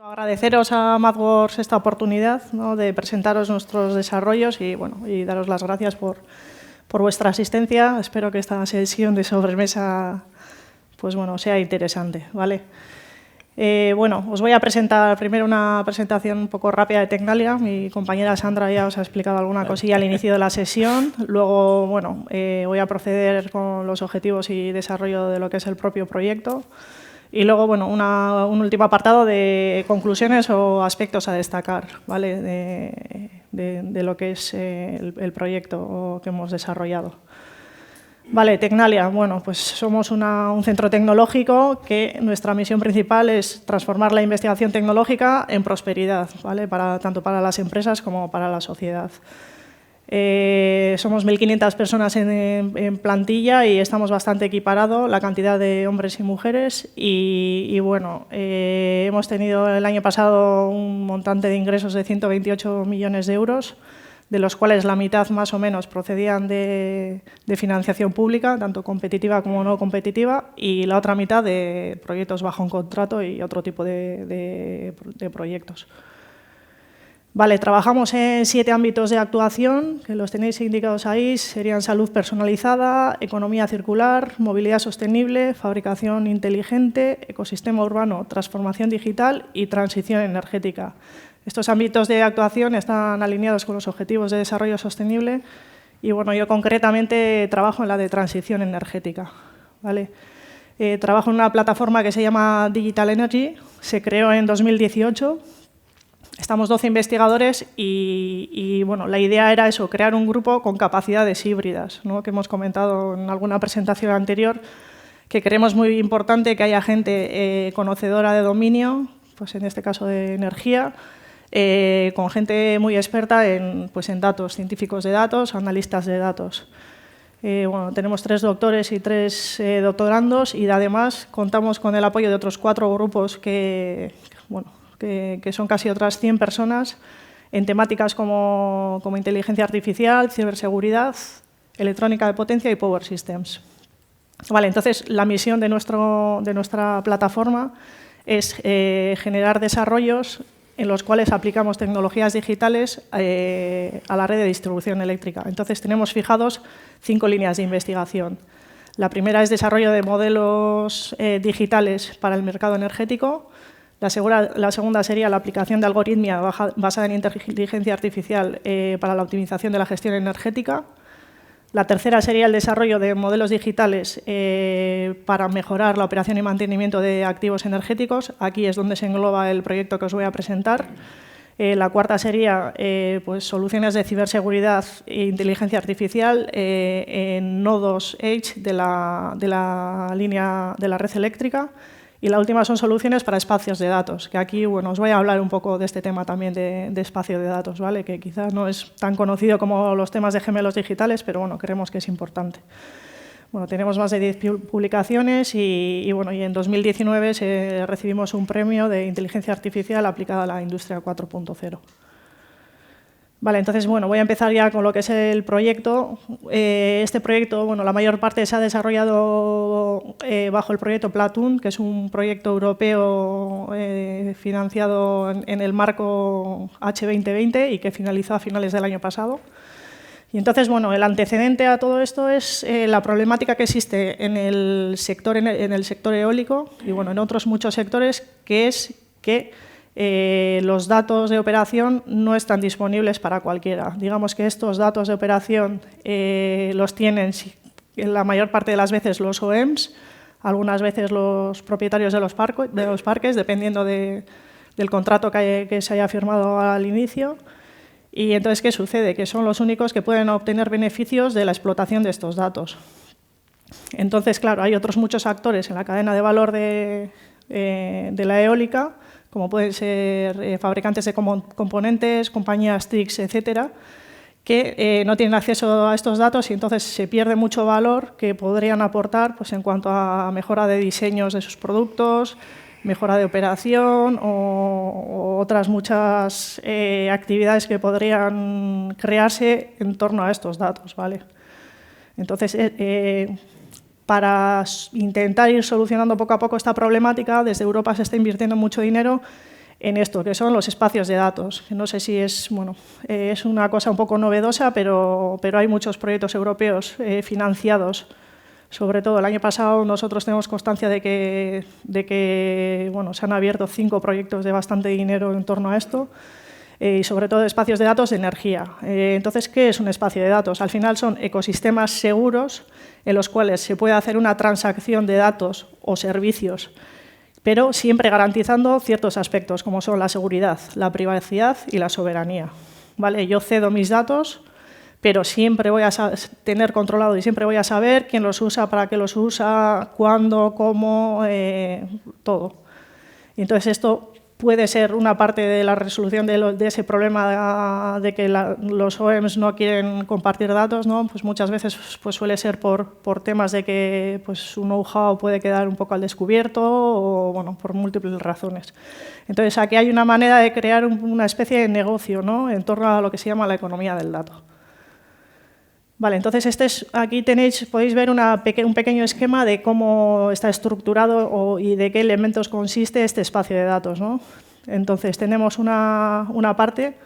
Agradeceros a MathWorks esta oportunidad, ¿no?, de presentaros nuestros desarrollos y daros las gracias por vuestra asistencia. Espero que esta sesión de sobremesa sea interesante, ¿vale? Os voy a presentar primero una presentación un poco rápida de Tecnalia. Mi compañera Sandra ya os ha explicado alguna cosilla al inicio de la sesión. Luego, voy a proceder con los objetivos y desarrollo de lo que es el propio proyecto. Y luego, un último apartado de conclusiones o aspectos a destacar, ¿vale?, de lo que es el proyecto que hemos desarrollado. Vale, Tecnalia, pues somos un centro tecnológico que nuestra misión principal es transformar la investigación tecnológica en prosperidad, ¿vale?, tanto para las empresas como para la sociedad. Somos 1.500 personas en plantilla y estamos bastante equiparados, la cantidad de hombres y mujeres. Hemos tenido el año pasado un montante de ingresos de 128 millones de euros, de los cuales la mitad más o menos procedían de financiación pública, tanto competitiva como no competitiva, y la otra mitad de proyectos bajo un contrato y otro tipo de proyectos. Vale, trabajamos en 7 ámbitos de actuación, que los tenéis indicados ahí. Serían salud personalizada, economía circular, movilidad sostenible, fabricación inteligente, ecosistema urbano, transformación digital y transición energética. Estos ámbitos de actuación están alineados con los objetivos de desarrollo sostenible y yo concretamente trabajo en la de transición energética, ¿vale? Trabajo en una plataforma que se llama Digital Energy, se creó en 2018. Estamos 12 investigadores y la idea era eso, crear un grupo con capacidades híbridas, ¿no?, que hemos comentado en alguna presentación anterior, que creemos muy importante que haya gente conocedora de dominio, pues en este caso de energía, con gente muy experta en datos, científicos de datos, analistas de datos. Tenemos 3 doctores y 3 doctorandos y además contamos con el apoyo de otros 4 grupos que son casi otras 100 personas en temáticas como inteligencia artificial, ciberseguridad, electrónica de potencia y power systems. Vale, entonces, la misión de nuestra plataforma es generar desarrollos en los cuales aplicamos tecnologías digitales a la red de distribución eléctrica. Entonces, tenemos fijados 5 líneas de investigación. La primera es desarrollo de modelos digitales para el mercado energético. La segunda sería la aplicación de algoritmia basada en inteligencia artificial para la optimización de la gestión energética. La tercera sería el desarrollo de modelos digitales para mejorar la operación y mantenimiento de activos energéticos. Aquí es donde se engloba el proyecto que os voy a presentar. La cuarta sería soluciones de ciberseguridad e inteligencia artificial en nodos Edge de la línea de la red eléctrica. Y la última son soluciones para espacios de datos, que aquí os voy a hablar un poco de este tema también de espacio de datos, ¿vale?, que quizás no es tan conocido como los temas de gemelos digitales, pero creemos que es importante. Tenemos más de 10 publicaciones y en 2019 recibimos un premio de inteligencia artificial aplicada a la industria 4.0. Vale, entonces, voy a empezar ya con lo que es el proyecto. Este proyecto, la mayor parte se ha desarrollado bajo el proyecto Platoon, que es un proyecto europeo financiado en el marco H2020 y que finalizó a finales del año pasado. Y entonces, el antecedente a todo esto es la problemática que existe en el sector eólico y en otros muchos sectores, que es que los datos de operación no están disponibles para cualquiera. Digamos que estos datos de operación los tienen en la mayor parte de las veces los OEMs, algunas veces los propietarios de los parques, dependiendo del contrato que se haya firmado al inicio. Y entonces, ¿qué sucede? Que son los únicos que pueden obtener beneficios de la explotación de estos datos. Entonces, claro, hay otros muchos actores en la cadena de valor de la eólica, como pueden ser fabricantes de componentes, compañías TICs, etcétera, que no tienen acceso a estos datos y entonces se pierde mucho valor que podrían aportar en cuanto a mejora de diseños de sus productos, mejora de operación o otras muchas actividades que podrían crearse en torno a estos datos, ¿vale? Entonces, para intentar ir solucionando poco a poco esta problemática, desde Europa se está invirtiendo mucho dinero en esto, que son los espacios de datos. No sé si es, bueno, es una cosa un poco novedosa, pero hay muchos proyectos europeos financiados. Sobre todo el año pasado nosotros tenemos constancia de que bueno, se han abierto 5 proyectos de bastante dinero en torno a esto, y sobre todo espacios de datos de energía. Entonces, ¿qué es un espacio de datos? Al final son ecosistemas seguros en los cuales se puede hacer una transacción de datos o servicios, pero siempre garantizando ciertos aspectos, como son la seguridad, la privacidad y la soberanía. ¿Vale? Yo cedo mis datos, pero siempre voy a tener controlado y siempre voy a saber quién los usa, para qué los usa, cuándo, cómo, todo. Y entonces esto puede ser una parte de la resolución de ese problema de que los OEMs no quieren compartir datos, ¿no? Pues muchas veces pues suele ser por temas de que pues, su know-how puede quedar un poco al descubierto o bueno, por múltiples razones. Entonces, aquí hay una manera de crear una especie de negocio, ¿no? En torno a lo que se llama la economía del dato. Vale, entonces aquí podéis ver un pequeño esquema de cómo está estructurado y de qué elementos consiste este espacio de datos, ¿no? Entonces tenemos una parte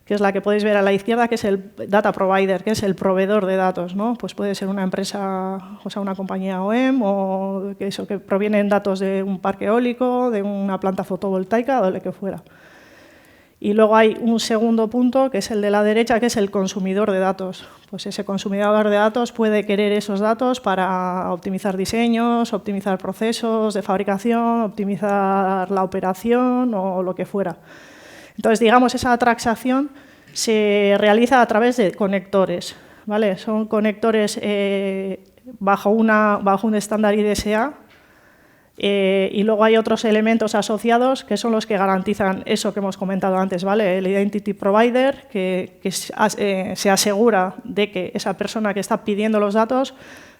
que es la que podéis ver a la izquierda, que es el data provider, que es el proveedor de datos, ¿no? Pues puede ser una empresa, o sea, una compañía OEM o que provienen datos de un parque eólico, de una planta fotovoltaica o de lo que fuera. Y luego hay un segundo punto, que es el de la derecha, que es el consumidor de datos. Pues ese consumidor de datos puede querer esos datos para optimizar diseños, optimizar procesos de fabricación, optimizar la operación o lo que fuera. Entonces, digamos, esa transacción se realiza a través de conectores, ¿vale? Son conectores bajo un estándar IDSA. Y luego hay otros elementos asociados que son los que garantizan eso que hemos comentado antes, ¿vale? El Identity Provider, que se asegura de que esa persona que está pidiendo los datos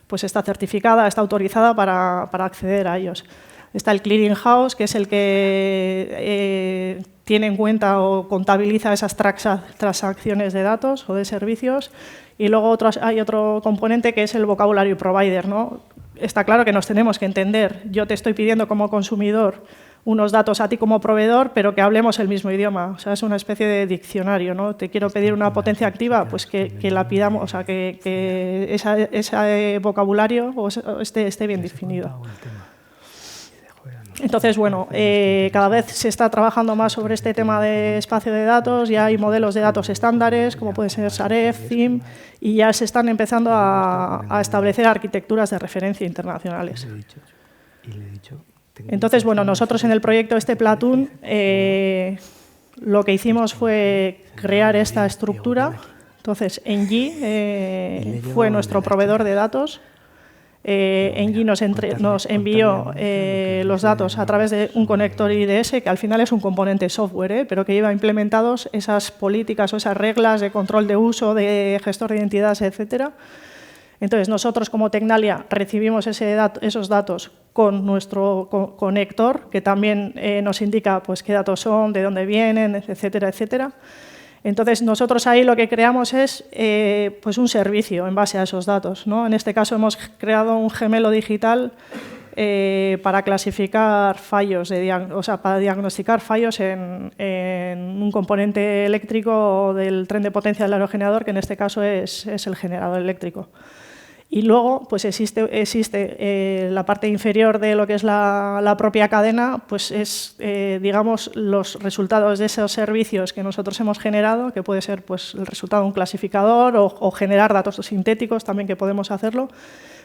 pues está certificada, está autorizada para acceder a ellos. Está el Clearing House, que es el que tiene en cuenta o contabiliza esas transacciones de datos o de servicios. Y luego hay otro componente que es el Vocabulary Provider, ¿no? Está claro que nos tenemos que entender. Yo te estoy pidiendo como consumidor unos datos a ti como proveedor, pero que hablemos el mismo idioma. O sea, es una especie de diccionario, ¿no? Te quiero pedir una potencia activa, pues que la pidamos, o sea, que ese vocabulario esté bien definido. Entonces, bueno, cada vez se está trabajando más sobre este tema de espacio de datos, ya hay modelos de datos estándares, como pueden ser Sareb, CIM, y ya se están empezando a establecer arquitecturas de referencia internacionales. Entonces, bueno, nosotros en el proyecto Platoon lo que hicimos fue crear esta estructura. Entonces, Engie fue nuestro proveedor de datos. Engie nos envió los datos a través de un conector IDS, que al final es un componente software, pero que lleva implementados esas políticas o esas reglas de control de uso, de gestor de identidades, etcétera. Entonces, nosotros como Tecnalia recibimos esos datos con nuestro conector, que también nos indica pues, qué datos son, de dónde vienen, etcétera, etcétera. Entonces, nosotros ahí lo que creamos es pues un servicio en base a esos datos, ¿no? En este caso hemos creado un gemelo digital para clasificar fallos, o sea, para diagnosticar fallos en un componente eléctrico del tren de potencia del aerogenerador, que en este caso es el generador eléctrico. Y luego pues existe la parte inferior de lo que es la propia cadena, pues es, digamos, los resultados de esos servicios que nosotros hemos generado, que puede ser pues, el resultado de un clasificador o generar datos sintéticos, también que podemos hacerlo,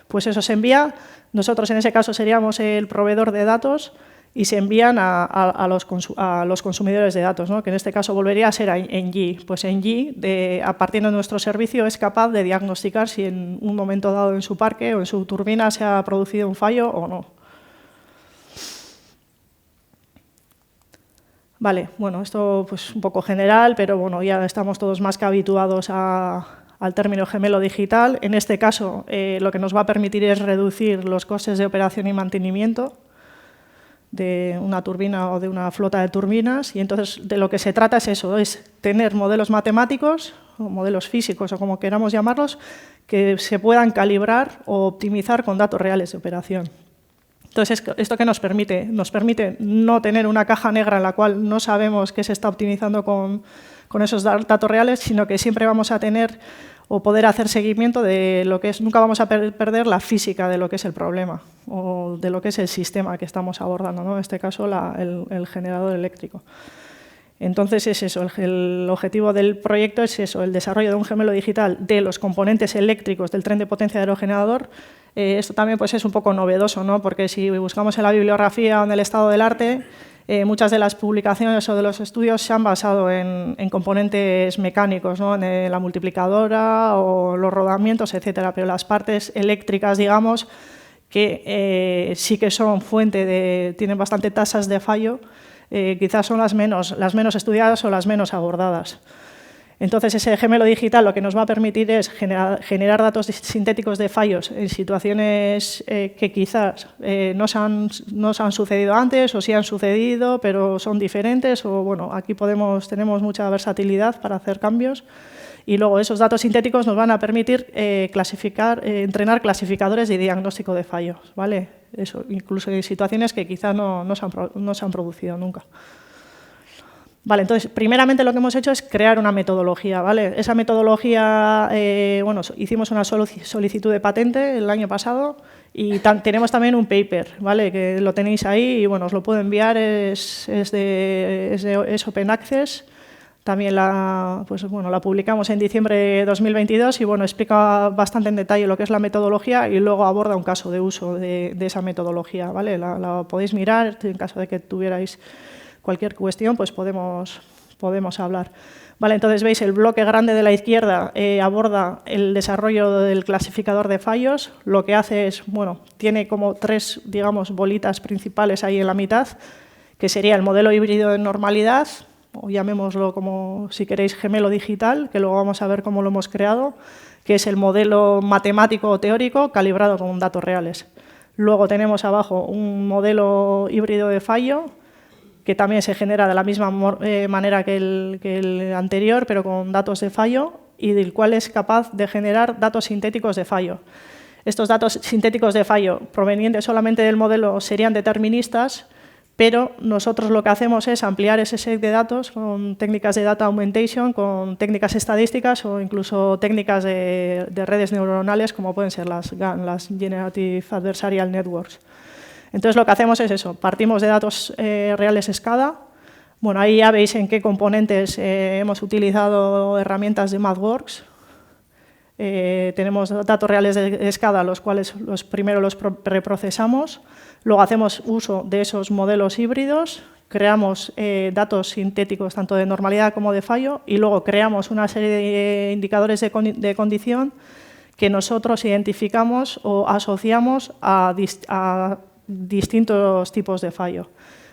pues eso se envía. Nosotros en ese caso seríamos el proveedor de datos y se envían a los consumidores de datos, ¿no? Que en este caso volvería a ser Engie. Pues Engie, a partir de nuestro servicio, es capaz de diagnosticar si en un momento dado en su parque o en su turbina se ha producido un fallo o no. Vale, bueno, esto pues un poco general, pero bueno, ya estamos todos más que habituados al término gemelo digital. En este caso, lo que nos va a permitir es reducir los costes de operación y mantenimiento de una turbina o de una flota de turbinas, y entonces de lo que se trata es eso, es tener modelos matemáticos o modelos físicos o como queramos llamarlos, que se puedan calibrar o optimizar con datos reales de operación. Entonces, ¿esto qué nos permite? Nos permite no tener una caja negra en la cual no sabemos qué se está optimizando con esos datos reales, sino que siempre vamos a tener o poder hacer seguimiento de lo que es, nunca vamos a perder la física de lo que es el problema o de lo que es el sistema que estamos abordando, ¿no? En este caso, el generador eléctrico. Entonces, es eso, el objetivo del proyecto es eso, el desarrollo de un gemelo digital de los componentes eléctricos del tren de potencia de aerogenerador. Esto también pues, es un poco novedoso, ¿no? Porque si buscamos en la bibliografía o en el estado del arte, muchas de las publicaciones o de los estudios se han basado en componentes mecánicos, ¿no? En la multiplicadora o los rodamientos, etcétera, pero las partes eléctricas, digamos, que sí que son tienen bastante tasas de fallo, quizás son las menos estudiadas o las menos abordadas. Entonces, ese gemelo digital lo que nos va a permitir es generar datos sintéticos de fallos en situaciones que quizás no se han sucedido antes o sí han sucedido, pero son diferentes. O bueno, aquí tenemos mucha versatilidad para hacer cambios. Y luego esos datos sintéticos nos van a permitir entrenar clasificadores de diagnóstico de fallos, ¿vale? Eso, incluso en situaciones que quizás no se han producido nunca. Vale, entonces, primeramente lo que hemos hecho es crear una metodología, ¿vale? Esa metodología, hicimos una solicitud de patente el año pasado y tenemos también un paper, ¿vale? Que lo tenéis ahí y, bueno, os lo puedo enviar, es Open Access. También la publicamos en diciembre de 2022 y, bueno, explica bastante en detalle lo que es la metodología y luego aborda un caso de uso de esa metodología, ¿vale? La podéis mirar en caso de que tuvierais cualquier cuestión, pues podemos hablar. Vale, entonces veis el bloque grande de la izquierda aborda el desarrollo del clasificador de fallos. Lo que hace es, bueno, tiene como tres, digamos, bolitas principales ahí en la mitad, que sería el modelo híbrido de normalidad, o llamémoslo como, si queréis, gemelo digital, que luego vamos a ver cómo lo hemos creado, que es el modelo matemático o teórico calibrado con datos reales. Luego tenemos abajo un modelo híbrido de fallo, que también se genera de la misma manera que el anterior, pero con datos de fallo, y del cual es capaz de generar datos sintéticos de fallo. Estos datos sintéticos de fallo provenientes solamente del modelo serían deterministas, pero nosotros lo que hacemos es ampliar ese set de datos con técnicas de data augmentation, con técnicas estadísticas o incluso técnicas de redes neuronales, como pueden ser las GAN, las Generative Adversarial Networks. Entonces, lo que hacemos es eso, partimos de datos reales SCADA. Bueno, ahí ya veis en qué componentes hemos utilizado herramientas de MathWorks. Tenemos datos reales de SCADA, los cuales primero los preprocesamos, luego hacemos uso de esos modelos híbridos, creamos datos sintéticos tanto de normalidad como de fallo y luego creamos una serie de indicadores de condición que nosotros identificamos o asociamos a distintos tipos de fallo.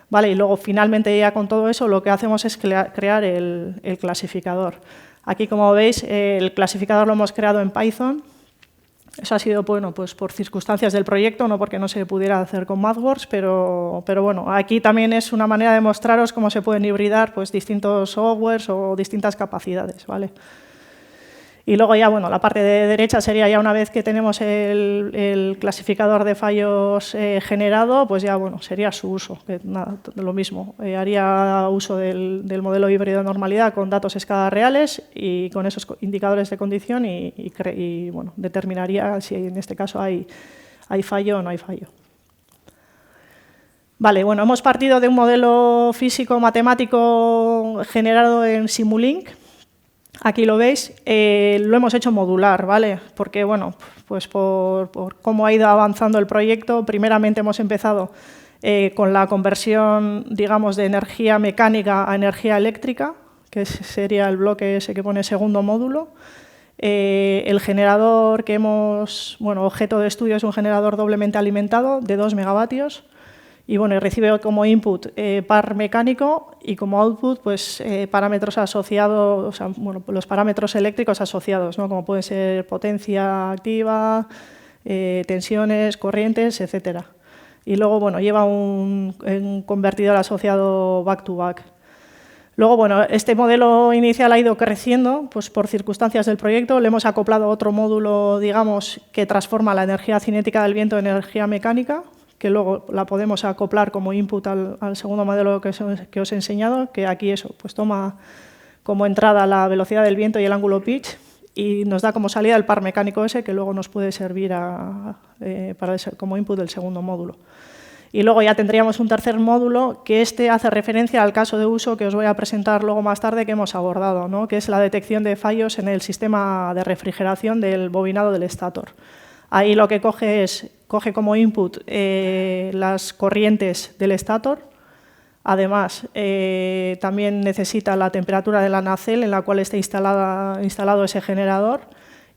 ¿Vale? Y luego, finalmente, ya con todo eso, lo que hacemos es crear el clasificador. Aquí, como veis, el clasificador lo hemos creado en Python. Eso ha sido, bueno, pues por circunstancias del proyecto, no porque no se pudiera hacer con MathWorks, pero bueno, aquí también es una manera de mostraros cómo se pueden hibridar pues, distintos softwares o distintas capacidades, ¿vale? Y luego ya, bueno, la parte de derecha sería ya una vez que tenemos el clasificador de fallos generado, pues ya, bueno, sería su uso, que nada, lo mismo. Haría uso del modelo híbrido de normalidad con datos SCADA reales y con esos indicadores de condición y bueno, determinaría si en este caso hay fallo o no hay fallo. Vale, bueno, hemos partido de un modelo físico-matemático generado en Simulink. Aquí lo veis, lo hemos hecho modular, ¿vale? Porque, bueno, pues por cómo ha ido avanzando el proyecto, primeramente hemos empezado con la conversión, digamos, de energía mecánica a energía eléctrica, que sería el bloque ese que pone segundo módulo. El generador que objeto de estudio es un generador doblemente alimentado de 2 megavatios. Y bueno, recibe como input par mecánico y como output pues, parámetros asociados, o sea, bueno, los parámetros eléctricos asociados, ¿no? Como pueden ser potencia activa, tensiones, corrientes, etcétera. Y luego, bueno, lleva un convertidor asociado back-to-back. Luego, bueno, este modelo inicial ha ido creciendo pues, por circunstancias del proyecto. Le hemos acoplado otro módulo, digamos, que transforma la energía cinética del viento en energía mecánica, que luego la podemos acoplar como input al segundo modelo que os he enseñado, que aquí eso, pues toma como entrada la velocidad del viento y el ángulo pitch y nos da como salida el par mecánico ese que luego nos puede servir como input del segundo módulo. Y luego ya tendríamos un tercer módulo que hace referencia al caso de uso que os voy a presentar luego más tarde que hemos abordado, ¿no? Que es la detección de fallos en el sistema de refrigeración del bobinado del estator. Ahí lo que coge como input las corrientes del estator. Además, también necesita la temperatura de la nacelle en la cual está instalado ese generador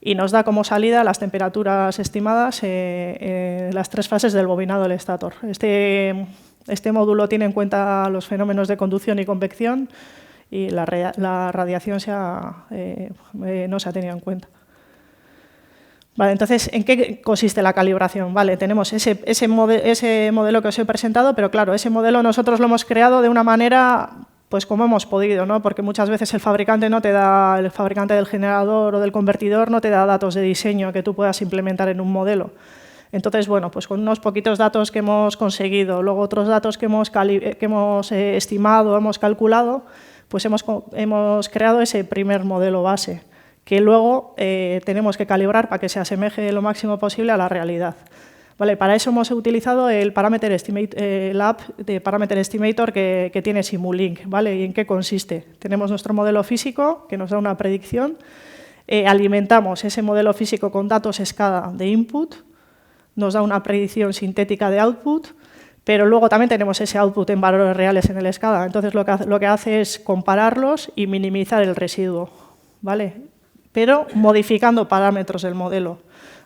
y nos da como salida las temperaturas estimadas en las 3 fases del bobinado del estator. Este módulo tiene en cuenta los fenómenos de conducción y convección y la radiación no se ha tenido en cuenta. Vale, entonces, ¿en qué consiste la calibración? Vale, tenemos ese modelo que os he presentado, pero claro, ese modelo nosotros lo hemos creado de una manera, pues como hemos podido, ¿no? Porque muchas veces el fabricante del generador o del convertidor no te da datos de diseño que tú puedas implementar en un modelo. Entonces, bueno, pues con unos poquitos datos que hemos conseguido, luego otros datos que hemos estimado, hemos calculado, pues hemos creado ese primer modelo base, que luego tenemos que calibrar para que se asemeje lo máximo posible a la realidad. Vale, para eso hemos utilizado el app de Parameter Estimator que tiene Simulink. ¿Vale? ¿Y en qué consiste? Tenemos nuestro modelo físico que nos da una predicción, alimentamos ese modelo físico con datos SCADA de input, nos da una predicción sintética de output, pero luego también tenemos ese output en valores reales en el SCADA. Entonces lo que hace es compararlos y minimizar el residuo, ¿vale? Pero modificando parámetros del modelo.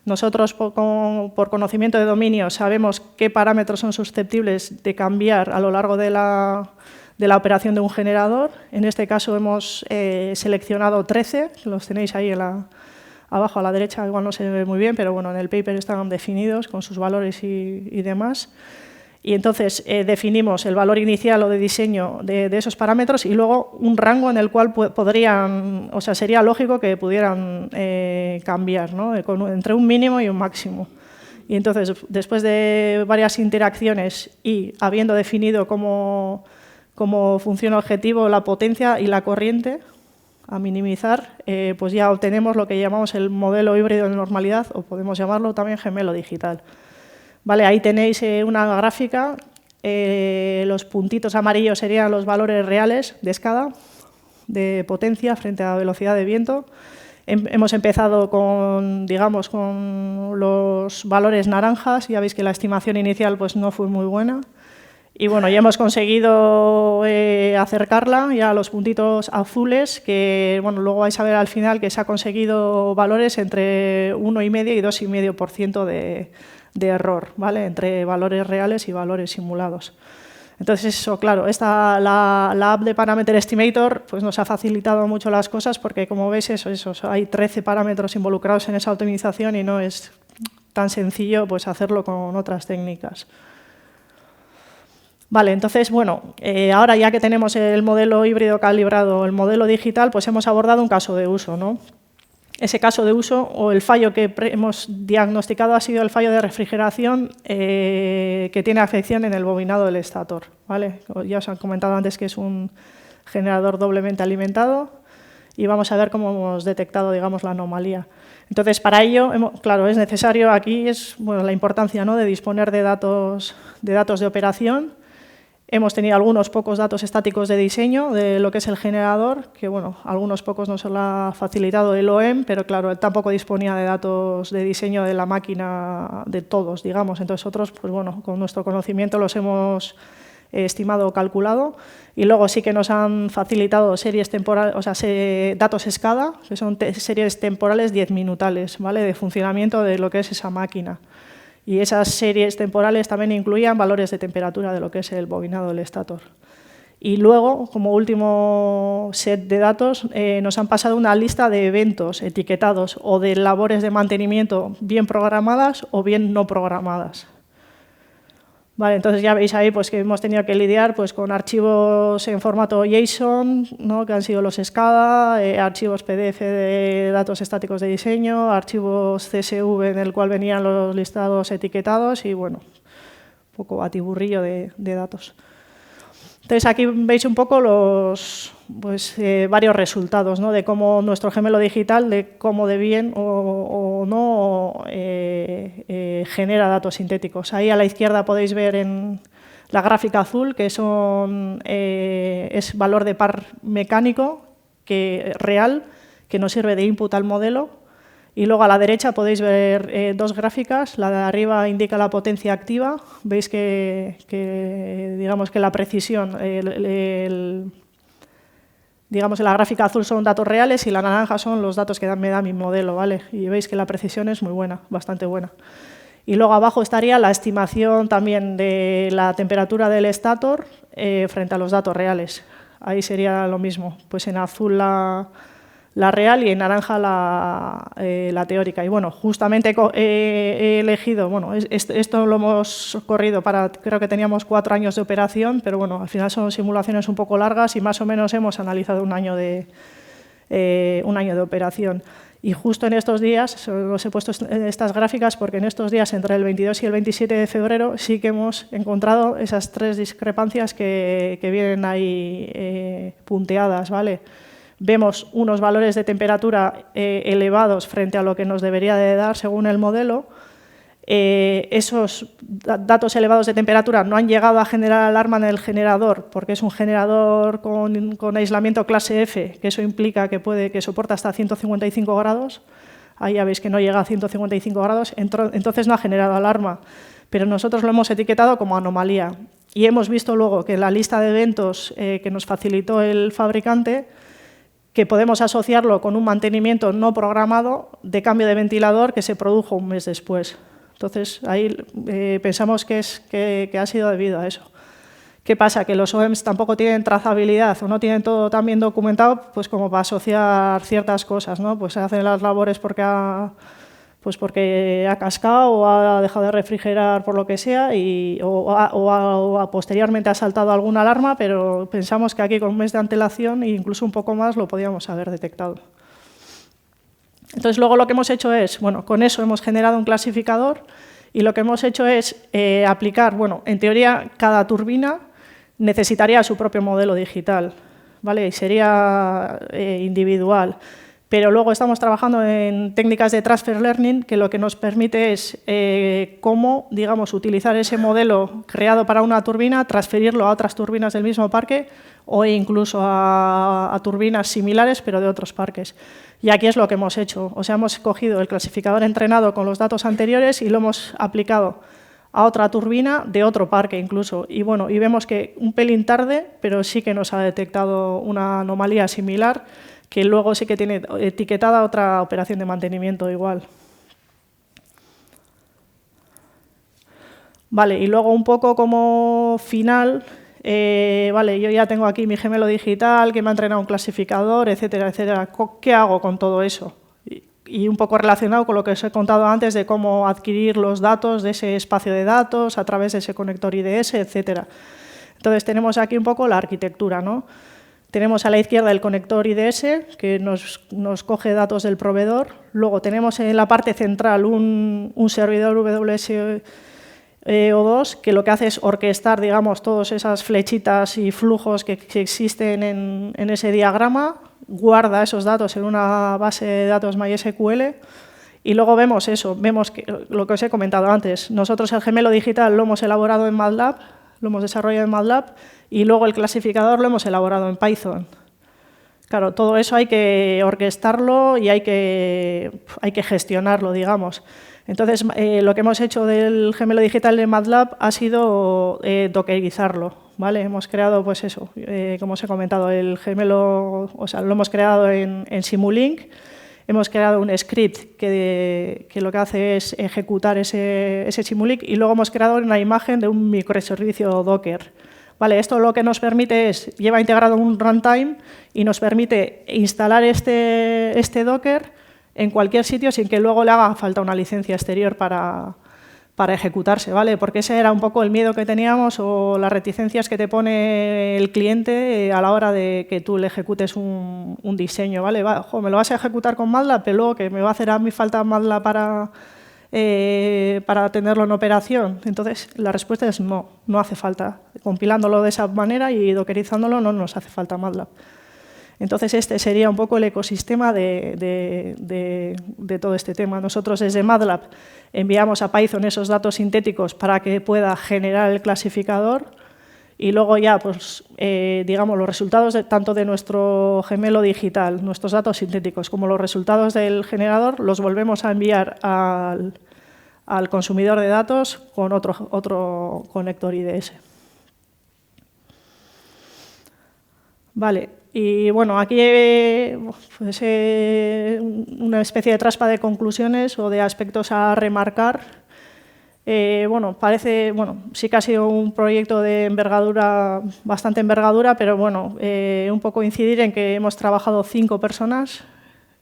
Nosotros, por conocimiento de dominio, sabemos qué parámetros son susceptibles de cambiar a lo largo de la operación de un generador. En este caso hemos seleccionado 13, que los tenéis ahí abajo a la derecha, igual no se ve muy bien, pero bueno, en el paper están definidos con sus valores y demás. Y entonces definimos el valor inicial o de diseño de esos parámetros y luego un rango en el cual sería lógico que pudieran cambiar, ¿no? Entre un mínimo y un máximo. Y entonces, después de varias interacciones y habiendo definido cómo funciona el objetivo, la potencia y la corriente a minimizar, pues ya obtenemos lo que llamamos el modelo híbrido de normalidad o podemos llamarlo también gemelo digital. Vale, ahí tenéis una gráfica, los puntitos amarillos serían los valores reales de SCADA, de potencia frente a velocidad de viento. Hemos empezado con los valores naranjas, ya veis que la estimación inicial pues, no fue muy buena. Y bueno, ya hemos conseguido acercarla ya a los puntitos azules, que bueno, luego vais a ver al final que se ha conseguido valores entre 1,5 y 2,5% de error, ¿vale? Entre valores reales y valores simulados. Entonces, eso, claro, la app de Parameter Estimator pues nos ha facilitado mucho las cosas porque, como veis, hay 13 parámetros involucrados en esa optimización y no es tan sencillo pues, hacerlo con otras técnicas. Vale, entonces, bueno, ahora ya que tenemos el modelo híbrido calibrado, el modelo digital, pues hemos abordado un caso de uso, ¿no? Ese caso de uso o el fallo que hemos diagnosticado ha sido el fallo de refrigeración que tiene afección en el bobinado del estator, ¿vale? Ya os han comentado antes que es un generador doblemente alimentado y vamos a ver cómo hemos detectado, digamos, la anomalía. Entonces, para ello, claro, es necesario aquí la importancia, ¿no? De disponer de datos de operación. Hemos tenido algunos pocos datos estáticos de diseño de lo que es el generador, que bueno, algunos pocos nos lo ha facilitado el OEM, pero claro, él tampoco disponía de datos de diseño de la máquina de todos, digamos. Entonces, nosotros, pues bueno, con nuestro conocimiento los hemos estimado o calculado y luego sí que nos han facilitado series temporales, datos SCADA, que son series temporales 10-minutales, ¿vale? De funcionamiento de lo que es esa máquina. Y esas series temporales también incluían valores de temperatura de lo que es el bobinado del estator. Y luego, como último set de datos, nos han pasado una lista de eventos etiquetados o de labores de mantenimiento bien programadas o bien no programadas. Vale, entonces ya veis ahí pues, que hemos tenido que lidiar pues, con archivos en formato JSON, ¿no? Que han sido los SCADA, archivos PDF de datos estáticos de diseño, archivos CSV en el cual venían los listados etiquetados y bueno, poco batiburrillo de datos. Entonces, aquí veis un poco varios resultados, ¿no? De cómo nuestro gemelo digital, de cómo de bien o no genera datos sintéticos. Ahí a la izquierda podéis ver en la gráfica azul que es valor de par mecánico real que nos sirve de input al modelo. Y luego a la derecha podéis ver dos gráficas. La de arriba indica la potencia activa. Veis digamos que la precisión, digamos en la gráfica azul son datos reales y la naranja son los datos que me da mi modelo, ¿vale? Y veis que la precisión es muy buena, bastante buena. Y luego abajo estaría la estimación también de la temperatura del estator frente a los datos reales. Ahí sería lo mismo, pues en azul la real y en naranja la teórica. Y bueno, justamente he elegido, bueno, esto lo hemos corrido creo que teníamos 4 años de operación, pero bueno, al final son simulaciones un poco largas y más o menos hemos analizado un año de operación. Y justo en estos días, os he puesto estas gráficas porque en estos días, entre el 22 y el 27 de febrero, sí que hemos encontrado esas 3 discrepancias que vienen ahí punteadas, ¿vale? Vemos unos valores de temperatura elevados frente a lo que nos debería de dar según el modelo. Esos datos elevados de temperatura no han llegado a generar alarma en el generador, porque es un generador con aislamiento clase F, que eso implica que soporta hasta 155 grados. Ahí ya veis que no llega a 155 grados, entonces no ha generado alarma. Pero nosotros lo hemos etiquetado como anomalía. Y hemos visto luego que la lista de eventos que nos facilitó el fabricante, que podemos asociarlo con un mantenimiento no programado de cambio de ventilador que se produjo un mes después. Entonces, ahí pensamos que ha sido debido a eso. ¿Qué pasa? Que los OEMs tampoco tienen trazabilidad o no tienen todo tan bien documentado pues como para asociar ciertas cosas, ¿no? Pues se hacen las labores porque ha cascado o ha dejado de refrigerar por lo que sea o posteriormente ha saltado alguna alarma, pero pensamos que aquí con un mes de antelación e incluso un poco más lo podíamos haber detectado. Entonces, luego lo que hemos hecho es, bueno, con eso hemos generado un clasificador y lo que hemos hecho es aplicar, bueno, en teoría cada turbina necesitaría su propio modelo digital, ¿vale? Y sería individual. Pero luego estamos trabajando en técnicas de transfer learning que lo que nos permite es cómo, digamos, utilizar ese modelo creado para una turbina, transferirlo a otras turbinas del mismo parque o incluso a turbinas similares pero de otros parques. Y aquí es lo que hemos hecho. O sea, hemos cogido el clasificador entrenado con los datos anteriores y lo hemos aplicado a otra turbina de otro parque incluso. Y bueno, y vemos que un pelín tarde, pero sí que nos ha detectado una anomalía similar que luego sí que tiene etiquetada otra operación de mantenimiento igual. Vale, y luego un poco como final, vale, yo ya tengo aquí mi gemelo digital que me ha entrenado un clasificador, etcétera, etcétera. ¿Qué hago con todo eso? Y un poco relacionado con lo que os he contado antes de cómo adquirir los datos de ese espacio de datos a través de ese conector IDS, etcétera. Entonces tenemos aquí un poco la arquitectura, ¿no? Tenemos a la izquierda el conector IDS, que nos coge datos del proveedor. Luego tenemos en la parte central un servidor WSO2 que lo que hace es orquestar, digamos, todas esas flechitas y flujos que existen en ese diagrama, guarda esos datos en una base de datos MySQL y luego vemos que lo que os he comentado antes. Nosotros el gemelo digital lo hemos elaborado en MATLAB, lo hemos desarrollado en MATLAB y luego el clasificador lo hemos elaborado en Python. Claro, todo eso hay que orquestarlo y hay que gestionarlo, digamos. Entonces, lo que hemos hecho del gemelo digital de MATLAB ha sido dockerizarlo, ¿vale? Hemos creado, pues eso, como os he comentado, el gemelo, o sea, lo hemos creado en Simulink. Hemos creado un script que lo que hace es ejecutar ese Simulink y luego hemos creado una imagen de un microservicio Docker. Vale, esto lo que nos permite lleva integrado un runtime y nos permite instalar este Docker en cualquier sitio sin que luego le haga falta una licencia exterior para ejecutarse, ¿vale? Porque ese era un poco el miedo que teníamos o las reticencias que te pone el cliente a la hora de que tú le ejecutes un diseño, ¿vale? Me lo vas a ejecutar con MATLAB, pero luego que me va a hacer a mí falta MATLAB para para tenerlo en operación? Entonces, la respuesta es no, no hace falta. Compilándolo de esa manera y dockerizándolo no nos hace falta MATLAB. Entonces, este sería un poco el ecosistema de todo este tema. Nosotros desde MATLAB enviamos a Python esos datos sintéticos para que pueda generar el clasificador y luego ya, pues, digamos, los resultados tanto de nuestro gemelo digital, nuestros datos sintéticos, como los resultados del generador, los volvemos a enviar al consumidor de datos con otro conector IDS. Vale. Y bueno, aquí pues, una especie de traspa de conclusiones o de aspectos a remarcar. Bueno, sí que ha sido un proyecto de envergadura, bastante envergadura, pero bueno, un poco incidir en que hemos trabajado 5 personas,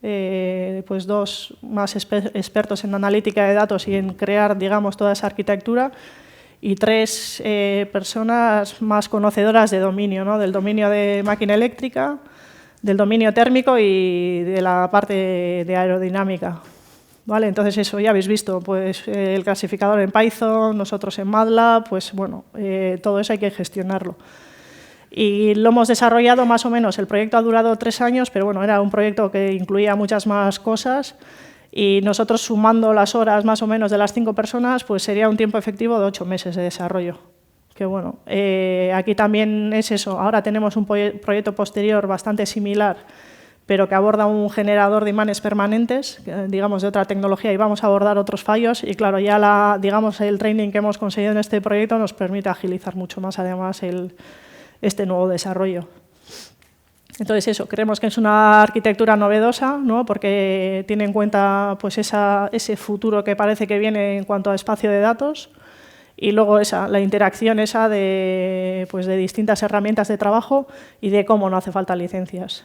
pues 2 más expertos en analítica de datos y en crear, digamos, toda esa arquitectura, y 3 personas más conocedoras de dominio, ¿no? Del dominio de máquina eléctrica, del dominio térmico y de la parte de aerodinámica. ¿Vale? Entonces, eso ya habéis visto, pues el clasificador en Python, nosotros en MATLAB, pues bueno, todo eso hay que gestionarlo. Y lo hemos desarrollado más o menos, el proyecto ha durado 3 años, pero bueno, era un proyecto que incluía muchas más cosas. Y nosotros, sumando las horas más o menos de las 5 personas, pues sería un tiempo efectivo de 8 meses de desarrollo. Que bueno, aquí también es eso. Ahora tenemos un proyecto posterior bastante similar, pero que aborda un generador de imanes permanentes, digamos, de otra tecnología, y vamos a abordar otros fallos. Y claro, ya digamos, el training que hemos conseguido en este proyecto nos permite agilizar mucho más, además, este nuevo desarrollo. Entonces, eso, creemos que es una arquitectura novedosa, ¿no? Porque tiene en cuenta, pues, ese futuro que parece que viene en cuanto a espacio de datos, y luego la interacción de distintas herramientas de trabajo y de cómo no hace falta licencias,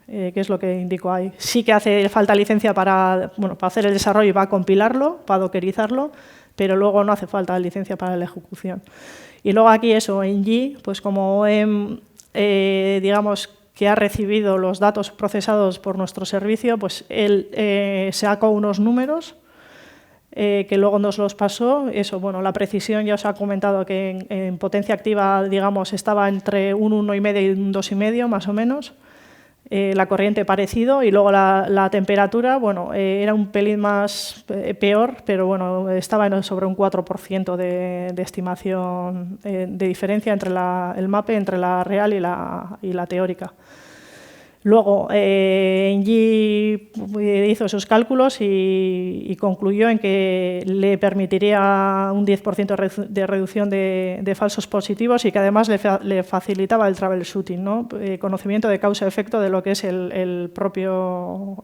que es lo que indico ahí. Sí que hace falta licencia para hacer el desarrollo y para compilarlo, para dockerizarlo, pero luego no hace falta licencia para la ejecución. Y luego aquí eso, en G, pues como digamos, que ha recibido los datos procesados por nuestro servicio, pues él sacó unos números que luego nos los pasó. Eso, bueno, la precisión ya os ha comentado que en potencia activa, digamos, estaba entre un 1,5 y un 2,5 más o menos. La corriente parecido, y luego la temperatura, bueno, era un pelín más peor, pero bueno, estaba sobre un 4% de estimación de diferencia entre el MAPE, entre la real y la teórica. Luego, Engie hizo esos cálculos y concluyó en que le permitiría un 10% de reducción de falsos positivos y que además le facilitaba el troubleshooting, ¿no? Conocimiento de causa-efecto de lo que es el propio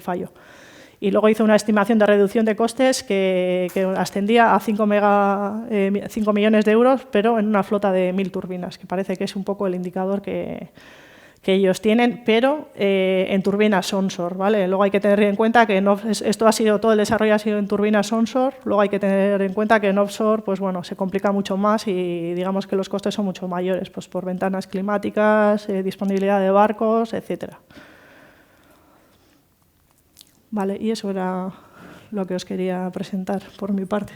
fallo. Y luego hizo una estimación de reducción de costes que ascendía a 5 millones de euros, pero en una flota de 1.000 turbinas, que parece que es un poco el indicador que ellos tienen, pero en turbinas onshore, ¿vale? Luego hay que tener en cuenta que todo el desarrollo ha sido en turbinas onshore. Luego hay que tener en cuenta que en offshore, pues bueno, se complica mucho más y digamos que los costes son mucho mayores, pues por ventanas climáticas, disponibilidad de barcos, etcétera. Vale, y eso era lo que os quería presentar por mi parte.